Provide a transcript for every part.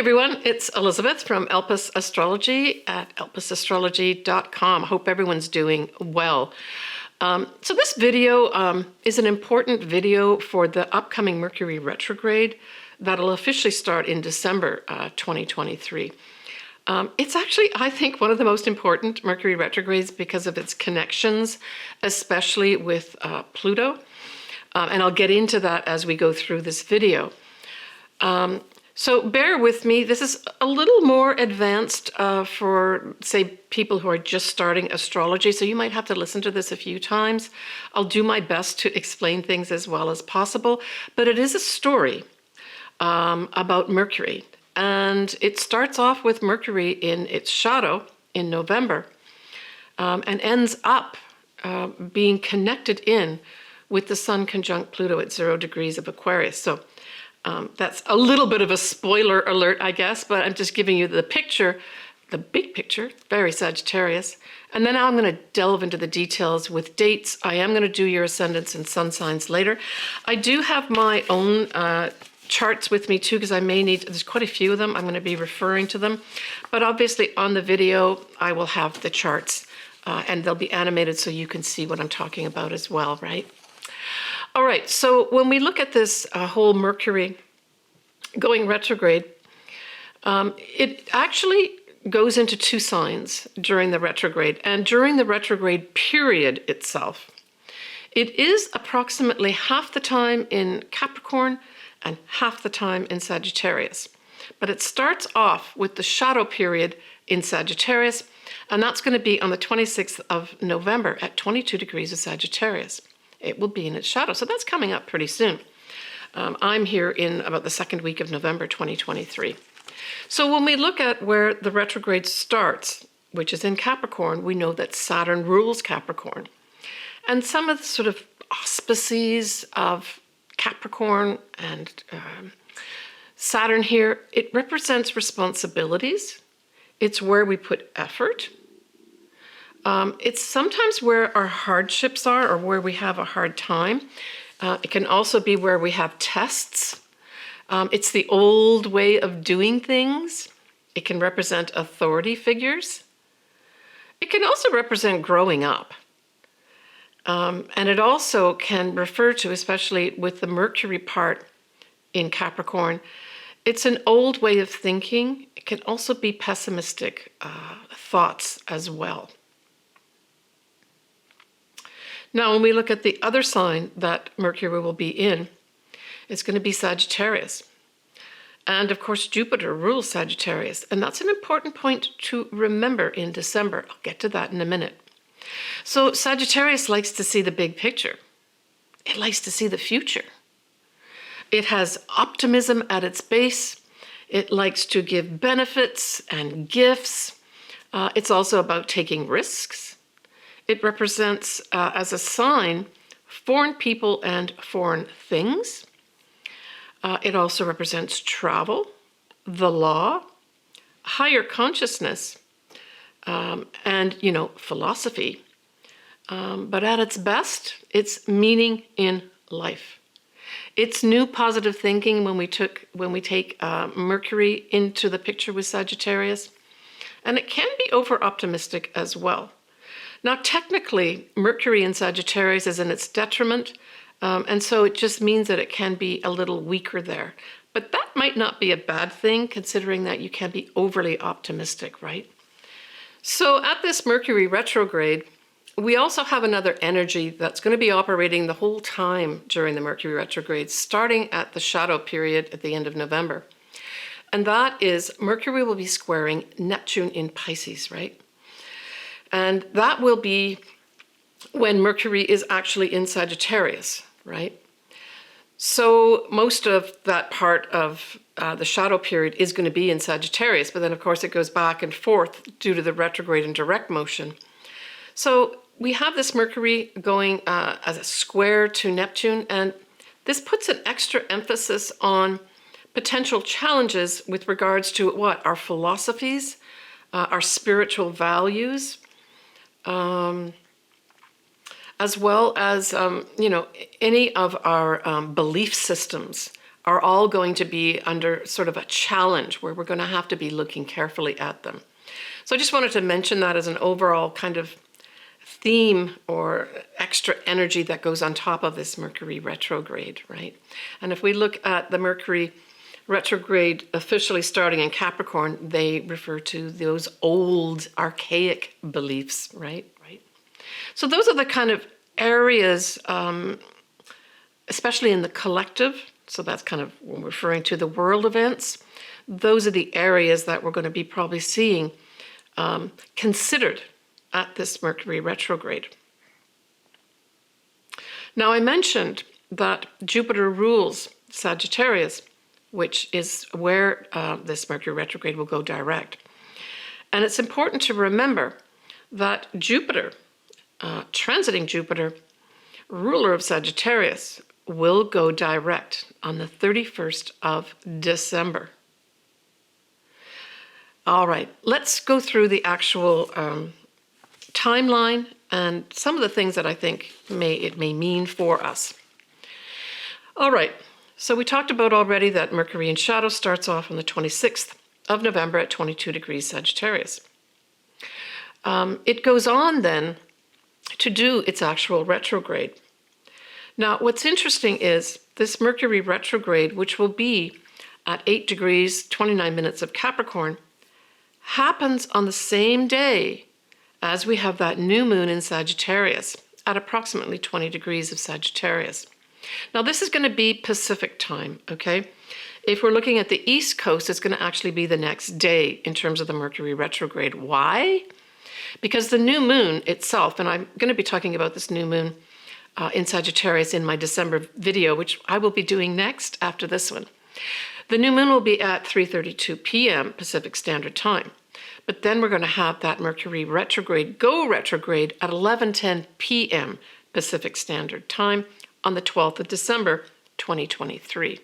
everyone, it's Elizabeth from Elpis Astrology at elpisastrology.com. Hope everyone's doing well. So this video is an important video for the upcoming Mercury Retrograde that'll officially start in December 2023. It's actually, I think, one of the most important Mercury retrogrades because of its connections, especially with Pluto. And I'll get into that as we go through this video. So bear with me. This is a little more advanced for, say, people who are just starting astrology. So you might have to listen to this a few times. I'll do my best to explain things as well as possible. But it is a story about Mercury. And it starts off with Mercury in its shadow in November and ends up being connected in with the Sun conjunct Pluto at 0 degrees of Aquarius. So that's a little bit of a spoiler alert, I guess, but I'm just giving you the picture, the big picture, very Sagittarius. And then I'm going to delve into the details with dates. I am going to do your ascendants and sun signs later. I do have my own charts with me too, because I may need, there's quite a few of them. I'm going to be referring to them. But obviously on the video, I will have the charts and they'll be animated so you can see what I'm talking about as well, right? All right, so when we look at this whole Mercury going retrograde, it actually goes into two signs during the retrograde, and during the retrograde period itself. It is approximately half the time in Capricorn and half the time in Sagittarius. But it starts off with the shadow period in Sagittarius, and that's going to be on the 26th of November at 22 degrees of Sagittarius. It will be in its shadow. So that's coming up pretty soon. I'm here in about the second week of November 2023. So when we look at where the retrograde starts, which is in Capricorn, we know that Saturn rules Capricorn. And some of the sort of auspices of Capricorn and Saturn here, it represents responsibilities. It's where we put effort. It's sometimes where our hardships are or where we have a hard time. It can also be where we have tests. It's the old way of doing things. It can represent authority figures. It can also represent growing up. And it also can refer to, especially with the Mercury part in Capricorn, it's an old way of thinking. It can also be pessimistic thoughts as well. Now, when we look at the other sign that Mercury will be in, it's going to be Sagittarius. And of course, Jupiter rules Sagittarius. And that's an important point to remember in December. I'll get to that in a minute. So Sagittarius likes to see the big picture. It likes to see the future. It has optimism at its base. It likes to give benefits and gifts. It's also about taking risks. It represents, as a sign, foreign people and foreign things. It also represents travel, the law, higher consciousness, and, philosophy. But at its best, it's meaning in life. It's new positive thinking when we take Mercury into the picture with Sagittarius. And it can be over-optimistic as well. Now, technically, Mercury in Sagittarius is in its detriment, and so it just means that it can be a little weaker there. But that might not be a bad thing, considering that you can be overly optimistic, right? So at this Mercury retrograde, we also have another energy that's going to be operating the whole time during the Mercury retrograde, starting at the shadow period at the end of November. And that is Mercury will be squaring Neptune in Pisces, right? And that will be when Mercury is actually in Sagittarius, right? So most of that part of the shadow period is going to be in Sagittarius, but then of course it goes back and forth due to the retrograde and direct motion. So we have this Mercury going as a square to Neptune, and this puts an extra emphasis on potential challenges with regards to what? Our philosophies, our spiritual values, as well as, any of our belief systems are all going to be under sort of a challenge where we're going to have to be looking carefully at them. So I just wanted to mention that as an overall kind of theme or extra energy that goes on top of this Mercury retrograde, right? And if we look at the Mercury retrograde officially starting in Capricorn, they refer to those old archaic beliefs, right? So those are the kind of areas, especially in the collective. So that's kind of when we're referring to the world events. Those are the areas that we're going to be probably seeing considered at this Mercury retrograde. Now, I mentioned that Jupiter rules Sagittarius, which is where this Mercury retrograde will go direct. And it's important to remember that Jupiter, transiting Jupiter, ruler of Sagittarius, will go direct on the 31st of December. All right, let's go through the actual timeline and some of the things that I think it may mean for us. All right, so we talked about already that Mercury in shadow starts off on the 26th of November at 22 degrees Sagittarius. It goes on then to do its actual retrograde. Now, what's interesting is this Mercury retrograde, which will be at 8 degrees, 29 minutes of Capricorn, happens on the same day as we have that new moon in Sagittarius at approximately 20 degrees of Sagittarius. Now, this is going to be Pacific time, okay? If we're looking at the East Coast, it's going to actually be the next day in terms of the Mercury retrograde. Why? Because the new moon itself, and I'm going to be talking about this new moon in Sagittarius in my December video, which I will be doing next after this one. The new moon will be at 3:32 p.m. Pacific Standard Time. But then we're going to have that Mercury retrograde go retrograde at 11:10 p.m. Pacific Standard Time on the 12th of December, 2023.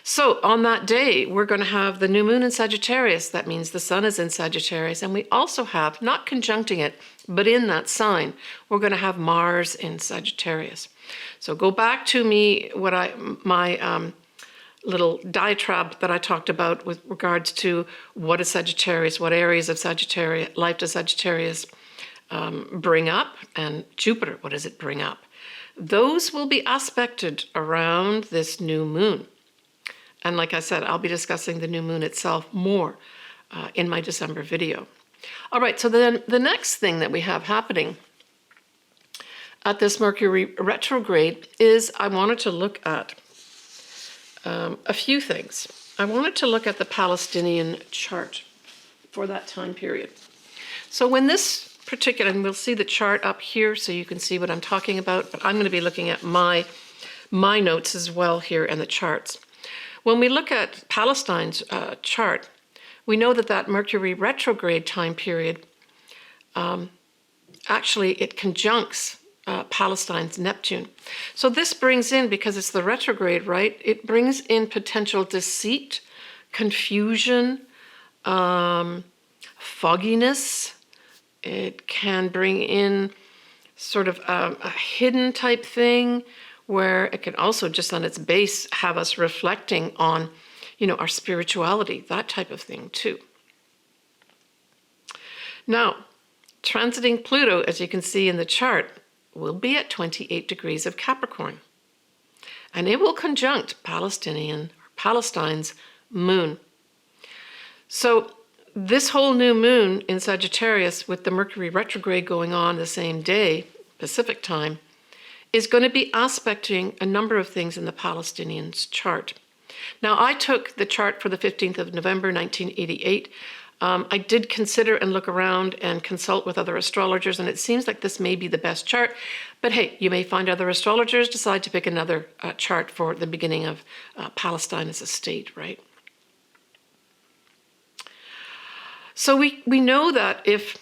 So on that day, we're going to have the new moon in Sagittarius. That means the sun is in Sagittarius. And we also have, not conjuncting it, but in that sign, we're going to have Mars in Sagittarius. So go back to my little diatribe that I talked about with regards to what is Sagittarius, what areas of Sagittarius, life does Sagittarius bring up, and Jupiter, what does it bring up? Those will be aspected around this new moon. And like I said, I'll be discussing the new moon itself more in my December video. All right, so then the next thing that we have happening at this Mercury retrograde is I wanted to look at a few things. I wanted to look at the Palestinian chart for that time period. So when this particular, and we'll see the chart up here so you can see what I'm talking about, but I'm going to be looking at my notes as well here and the charts. When we look at Palestine's chart, we know that Mercury retrograde time period, actually it conjuncts Palestine's Neptune. So this brings in, because it's the retrograde, right? It brings in potential deceit, confusion, fogginess. It can bring in sort of a hidden type thing, where it can also just on its base have us reflecting on, our spirituality, that type of thing too. Now, transiting Pluto, as you can see in the chart, will be at 28 degrees of Capricorn. And it will conjunct Palestine's moon. So this whole new moon in Sagittarius with the Mercury retrograde going on the same day, Pacific time, is going to be aspecting a number of things in the Palestinians' chart. Now, I took the chart for the 15th of November, 1988. I did consider and look around and consult with other astrologers, and it seems like this may be the best chart. But hey, you may find other astrologers decide to pick another chart for the beginning of Palestine as a state, right? So we know that if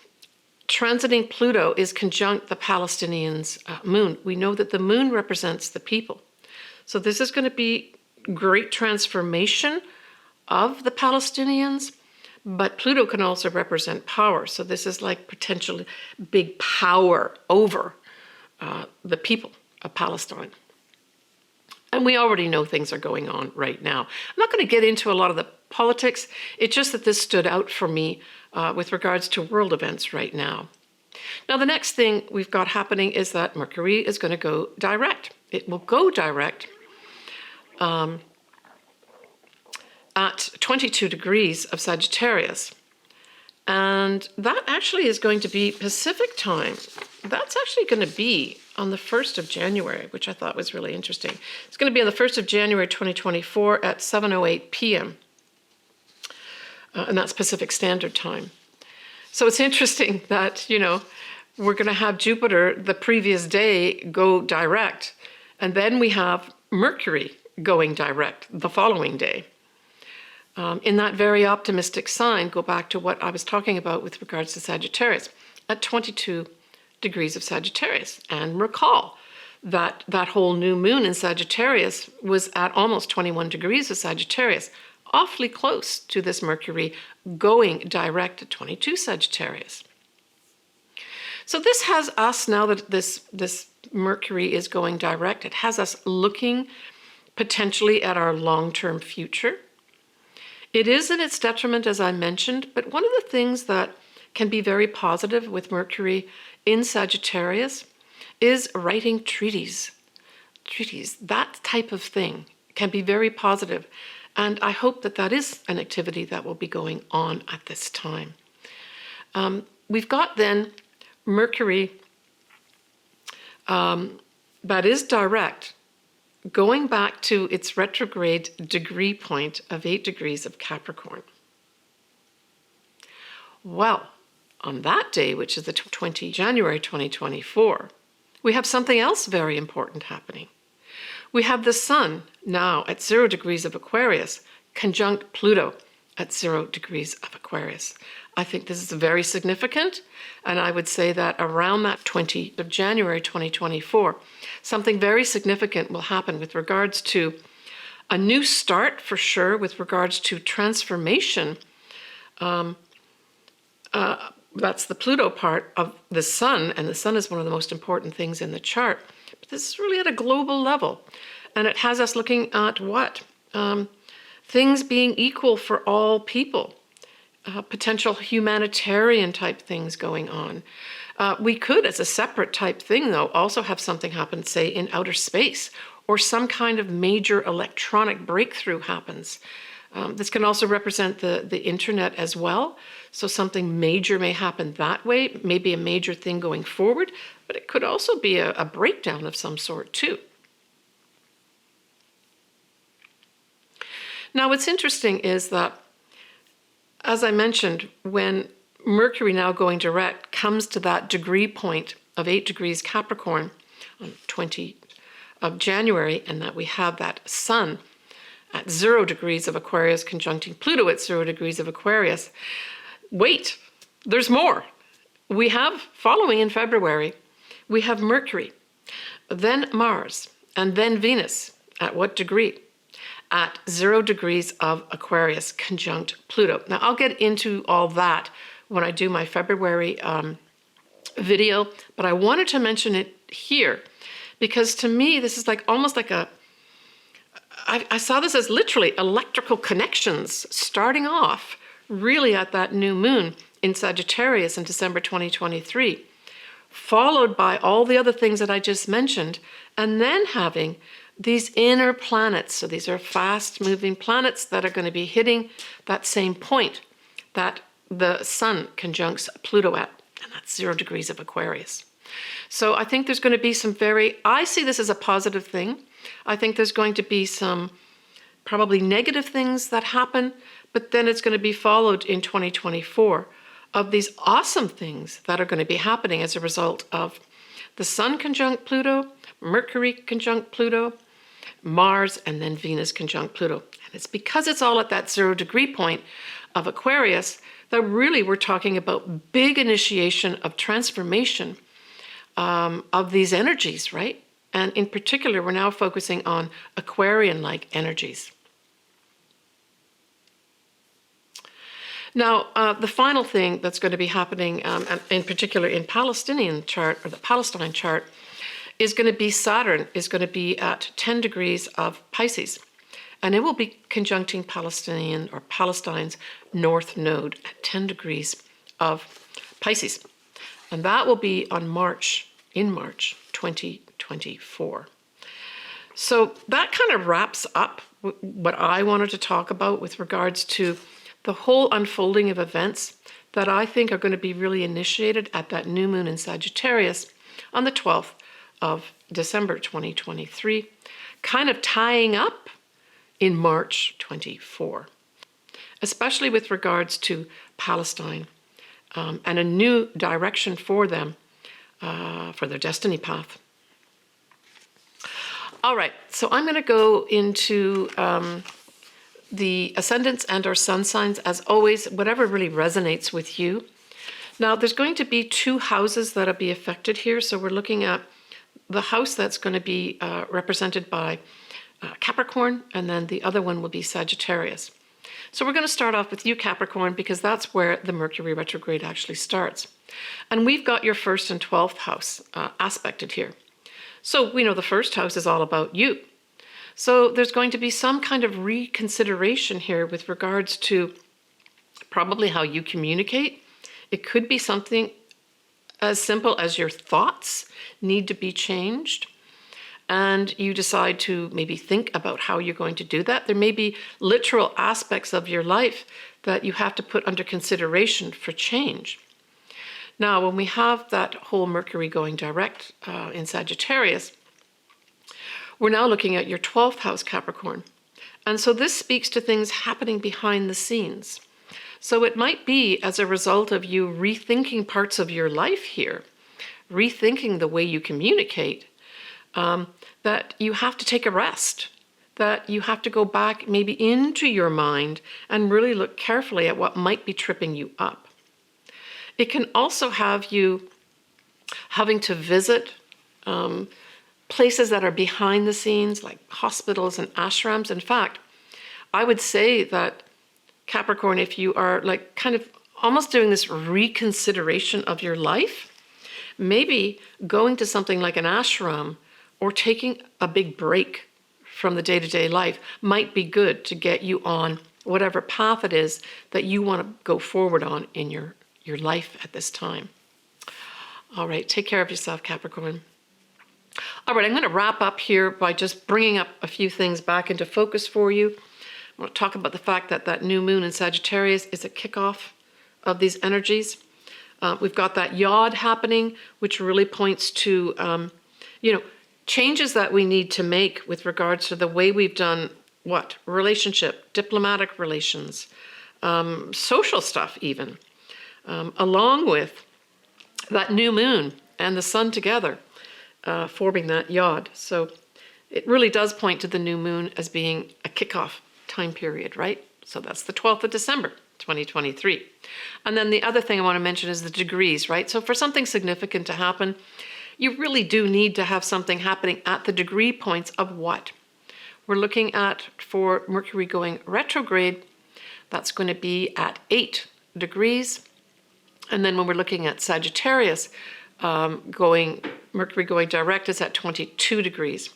transiting Pluto is conjunct the Palestinians' moon, we know that the moon represents the people. So this is going to be great transformation of the Palestinians, but Pluto can also represent power. So this is like potentially big power over the people of Palestine. And we already know things are going on right now. I'm not going to get into a lot of the politics. It's just that this stood out for me with regards to world events right now. Now, the next thing we've got happening is that Mercury is going to go direct. It will go direct at 22 degrees of Sagittarius. And that actually is going to be Pacific time. That's actually going to be on the 1st of January, which I thought was really interesting. It's going to be on the 1st of January 2024 at 7:08 p.m. And that's Pacific Standard Time. So it's interesting that, we're going to have Jupiter the previous day go direct, and then we have Mercury going direct the following day. In that very optimistic sign, go back to what I was talking about with regards to Sagittarius, at 22 degrees of Sagittarius. And recall that that whole new moon in Sagittarius was at almost 21 degrees of Sagittarius, awfully close to this Mercury going direct at 22 Sagittarius. So this has us, now that this Mercury is going direct, it has us looking potentially at our long-term future. It is in its detriment, as I mentioned, but one of the things that can be very positive with Mercury in Sagittarius is writing treaties. Treaties, that type of thing can be very positive. And I hope that that is an activity that will be going on at this time. We've got then Mercury that is direct, going back to its retrograde degree point of 8 degrees of Capricorn. Well, on that day, which is the 20th January 2024, we have something else very important happening. We have the Sun now at 0 degrees of Aquarius, conjunct Pluto at 0 degrees of Aquarius. I think this is very significant, and I would say that around that 20th of January 2024, something very significant will happen with regards to a new start, for sure, with regards to transformation. That's the Pluto part of the Sun, and the Sun is one of the most important things in the chart. But this is really at a global level, and it has us looking at what? Things being equal for all people. Potential humanitarian type things going on. We could, as a separate type thing, though, also have something happen, say, in outer space, or some kind of major electronic breakthrough happens. This can also represent the internet as well. So something major may happen that way, maybe a major thing going forward, but it could also be a breakdown of some sort, too. Now, what's interesting is that, as I mentioned, when Mercury now going direct comes to that degree point of 8 degrees Capricorn on 20th of January, and that we have that Sun at 0 degrees of Aquarius conjuncting Pluto at 0 degrees of Aquarius, wait, there's more. We have, following in February, we have Mercury, then Mars, and then Venus. At what degree? At 0 degrees of Aquarius conjunct Pluto. Now, I'll get into all that when I do my February video, but I wanted to mention it here because to me, this is almost like I saw this as literally electrical connections starting off really at that new moon in Sagittarius in December 2023, followed by all the other things that I just mentioned, and then having these inner planets. So these are fast-moving planets that are going to be hitting that same point that the Sun conjuncts Pluto at, and that's 0 degrees of Aquarius. So I think there's going to be some I see this as a positive thing. I think there's going to be some probably negative things that happen, but then it's going to be followed in 2024 of these awesome things that are going to be happening as a result of the Sun conjunct Pluto, Mercury conjunct Pluto, Mars, and then Venus conjunct Pluto. And it's because it's all at that 0 degree point of Aquarius that really we're talking about big initiation of transformation of these energies, right? And in particular, we're now focusing on Aquarian-like energies. Now, the final thing that's going to be happening, in particular in Palestinian chart, or the Palestine chart, is going to be Saturn, is going to be at 10 degrees of Pisces. And it will be conjuncting Palestine's north node at 10 degrees of Pisces. And that will be in March 2024. So that kind of wraps up what I wanted to talk about with regards to the whole unfolding of events that I think are going to be really initiated at that new moon in Sagittarius on the 12th of December 2023, kind of tying up in March 24, especially with regards to Palestine and a new direction for them, for their destiny path. All right, so I'm going to go into the ascendants and our sun signs, as always, whatever really resonates with you. Now, there's going to be 2 houses that'll be affected here. So we're looking at the house that's going to be represented by Capricorn, and then the other one will be Sagittarius. So we're going to start off with you, Capricorn, because that's where the Mercury retrograde actually starts. And we've got your 1st and 12th house aspected here. So we know the 1st house is all about you. So there's going to be some kind of reconsideration here with regards to probably how you communicate. It could be something as simple as your thoughts need to be changed, and you decide to maybe think about how you're going to do that. There may be literal aspects of your life that you have to put under consideration for change. Now, when we have that whole Mercury going direct in Sagittarius, we're now looking at your 12th house, Capricorn. And so this speaks to things happening behind the scenes. So it might be as a result of you rethinking parts of your life here, rethinking the way you communicate, that you have to take a rest, that you have to go back maybe into your mind and really look carefully at what might be tripping you up. It can also have you having to visit places that are behind the scenes, like hospitals and ashrams. In fact, I would say that Capricorn, if you are like kind of almost doing this reconsideration of your life, maybe going to something like an ashram or taking a big break from the day-to-day life might be good to get you on whatever path it is that you want to go forward on in your life at this time. All right, take care of yourself, Capricorn. All right, I'm going to wrap up here by just bringing up a few things back into focus for you. I want to talk about the fact that that new moon in Sagittarius is a kickoff of these energies. We've got that yod happening, which really points to, changes that we need to make with regards to the way we've done relationship, diplomatic relations, social stuff even, along with that new moon and the sun together, forming that yod. So it really does point to the new moon as being a kickoff time period, right? So that's the 12th of December, 2023. And then the other thing I want to mention is the degrees, right? So for something significant to happen, you really do need to have something happening at the degree points of what? We're looking at, for Mercury going retrograde, that's going to be at 8 degrees. And then when we're looking at Sagittarius, Mercury going direct is at 22 degrees.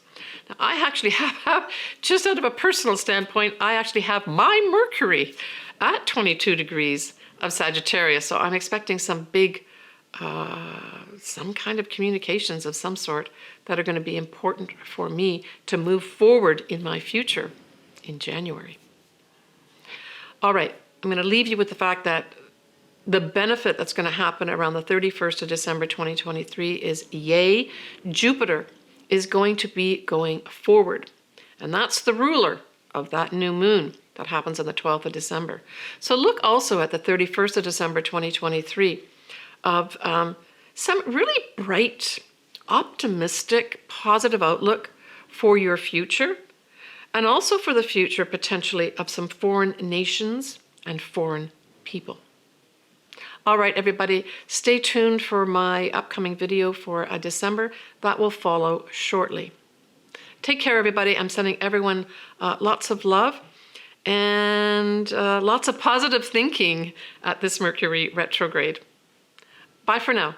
Now, I actually have, just out of a personal standpoint, I actually have my Mercury at 22 degrees of Sagittarius. So I'm expecting some big, some kind of communications of some sort that are going to be important for me to move forward in my future in January. All right, I'm going to leave you with the fact that the benefit that's going to happen around the 31st of December 2023 is, yay, Jupiter is going to be going forward. And that's the ruler of that new moon that happens on the 12th of December. So look also at the 31st of December 2023 of some really bright, optimistic, positive outlook for your future, and also for the future potentially of some foreign nations and foreign people. All right, everybody, stay tuned for my upcoming video for December. That will follow shortly. Take care, everybody. I'm sending everyone lots of love and lots of positive thinking at this Mercury retrograde. Bye for now.